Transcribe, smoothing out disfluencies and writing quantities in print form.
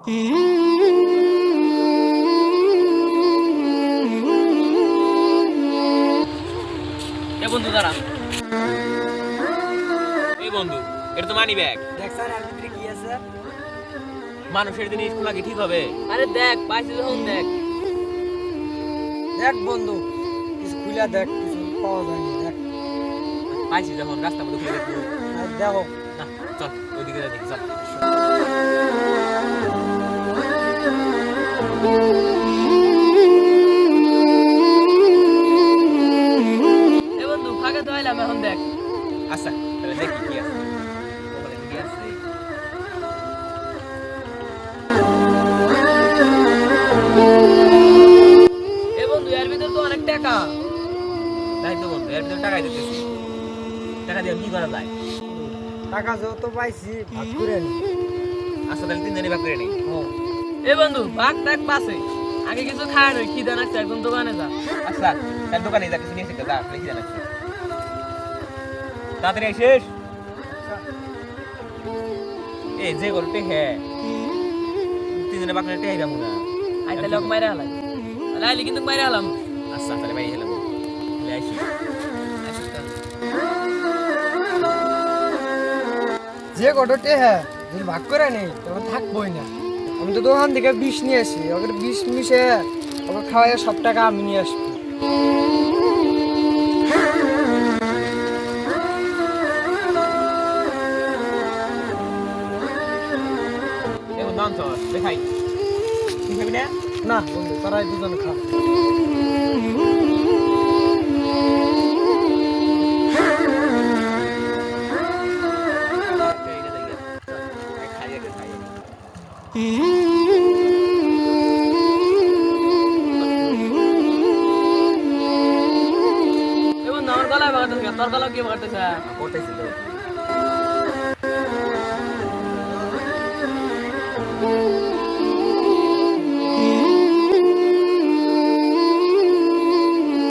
এ বন্ধু দাঁড়া। এই বন্ধু, এটা তো মানি ব্যাগ। দেখ স্যার এর ভিতরে কি আছে? মানুষের জিনিস খোলা কি ঠিক হবে? আরে দেখ পাইছি যখন দেখ। দেখ বন্ধু, কিছু খুলে দেখ, কিছু পাওয়া যায়নি। দেখ পাইছি যখন রাস্তার মধ্যে খুলে দেখবো। আর দেখো। না, চল ওইদিকে যাই দেখি, চল। এ বন্ধু ফাঁকা তো আইলাম, এখন দেখ। আচ্ছা, তাহলে দেখি কি আছে। মোবাইলে কি আছে? এ বন্ধু এর ভিতর তো অনেক টাকা। তাই তো বন্ধু, এর ভিতরে টাকাই দিতেছি। টাকা দিয়ে কি করা যায়? টাকা যেহেতু পাইছি ভাগ করে নি। আচ্ছা, তাহলে 3 দিনে ভাগ করে নেই। এ বন্ধু ভাগ টাক পাশে আগে কিছু খায় নই, খিদে নাকছে, একদম দোকানে যা। আচ্ছা, তাহলে দোকানে যা কিছু নিয়ে এসে যা, লিখে জানাচ্ছি। তাড়াতাড়ি আসিস। এই যে গরুটি হ্যাঁ 3 দিনে ভাগ করে টেহাই যাবো না। আইতে লোক মাইরা হলাই, লাইলি কিন্তু মাইরা হলাম। আচ্ছা, তাহলে বাইরে গেলাম। তাহলে আসি। আসিস তাহলে। যে গডটে হ্যাঁ যদি ভাগ করে নেই তবে থাকবোই না। আমি তো দোকান থেকে বিষ নিয়ে আসি, ওকে বিষ মিশে ওকে খাওয়াই সব টাকা আমি নিয়ে আসবো। এই বন্ধু আনছ, দেখাই। তুই খাবি না? না বন্ধু, তারাই দুজন খা। এইটা দেখি। খাই আগে, খাই আগে। এ বন্ধু আমার গলায় বাগাতেছে, তোর গলায় কি বাগাতেছে? করতেছি তো।